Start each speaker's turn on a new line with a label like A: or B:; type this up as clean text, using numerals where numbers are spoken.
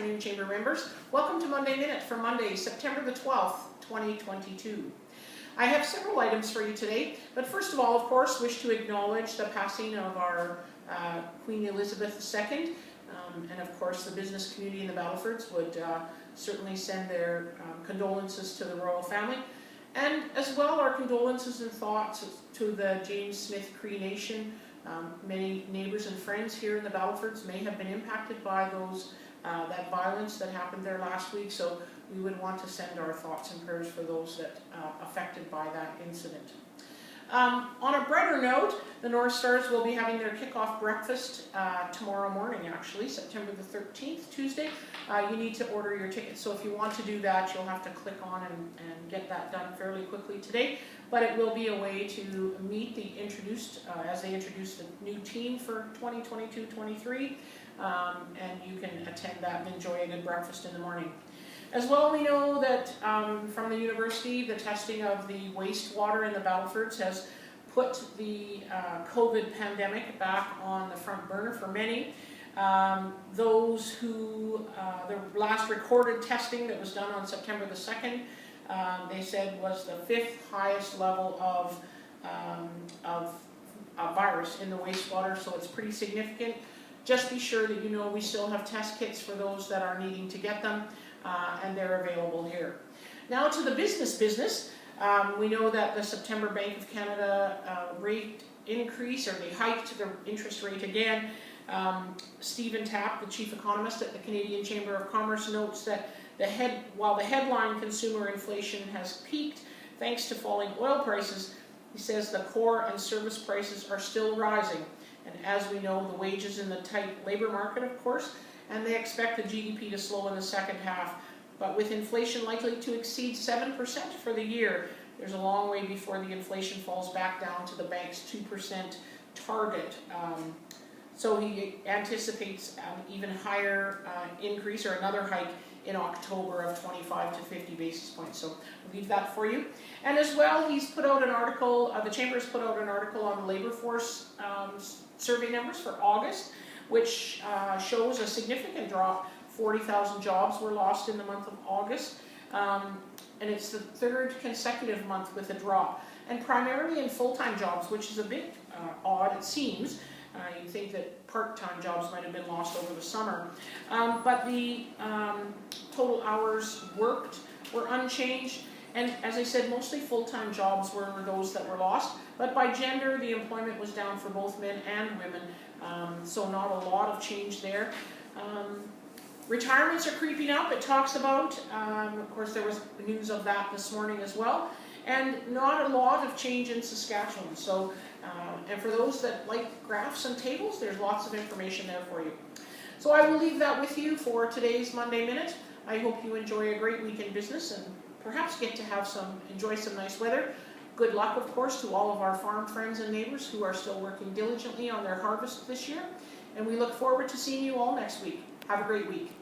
A: afternoon, Chamber members. Welcome to Monday Minute for Monday, September the 12th, 2022. I have several items for you today, but first of all, of course, wish to acknowledge the passing of our Queen Elizabeth II, and of course the business community in the Battlefords would certainly send their condolences to the royal family, and as well our condolences and thoughts to the James Smith Cree Nation. Many neighbours and friends here in the Battlefords may have been impacted by that violence that happened there last week, so we would want to send our thoughts and prayers for those that affected by that incident. On a brighter note, the North Stars will be having their kickoff breakfast tomorrow morning, actually, September the 13th, Tuesday. You need to order your tickets, so if you want to do that, you'll have to click on and get that done fairly quickly today. But it will be a way to meet the as they introduce the new team for 2022-23, and you can attend that and enjoy a good breakfast in the morning. As well, we know that from the university, the testing of the wastewater in the Battlefords has put the COVID pandemic back on the front burner for many. Those who, the last recorded testing that was done on September the 2nd, they said was the 5th highest level of virus in the wastewater, so it's pretty significant. Just be sure that you know we still have test kits for those that are needing to get them, and they're available here. Now to the business. We know that the September Bank of Canada rate increase, or they hiked their interest rate again. Stephen Tapp, the chief economist at the Canadian Chamber of Commerce, notes that while the headline consumer inflation has peaked thanks to falling oil prices, he says the core and service prices are still rising. And as we know, the wages in the tight labor market, of course, and they expect the GDP to slow in the second half. But with inflation likely to exceed 7% for the year, there's a long way before the inflation falls back down to the bank's 2% target. So he anticipates an even higher increase, or another hike in October of 25 to 50 basis points. So I'll leave that for you. And as well, he's put out an article, the Chamber's put out an article on the labor force survey numbers for August, which shows a significant drop. 40,000 jobs were lost in the month of August, and it's the third consecutive month with a drop, and primarily in full-time jobs, which is a bit odd, it seems. You'd think that part-time jobs might have been lost over the summer, but the total hours worked were unchanged, and as I said, mostly full-time jobs were those that were lost, but by gender the employment was down for both men and women, so not a lot of change there. Retirements are creeping up, it talks about. Of course, there was news of that this morning as well. And not a lot of change in Saskatchewan. So, and for those that like graphs and tables, there's lots of information there for you. So I will leave that with you for today's Monday Minute. I hope you enjoy a great week in business and perhaps get to enjoy some nice weather. Good luck, of course, to all of our farm friends and neighbors who are still working diligently on their harvest this year. And we look forward to seeing you all next week. Have a great week.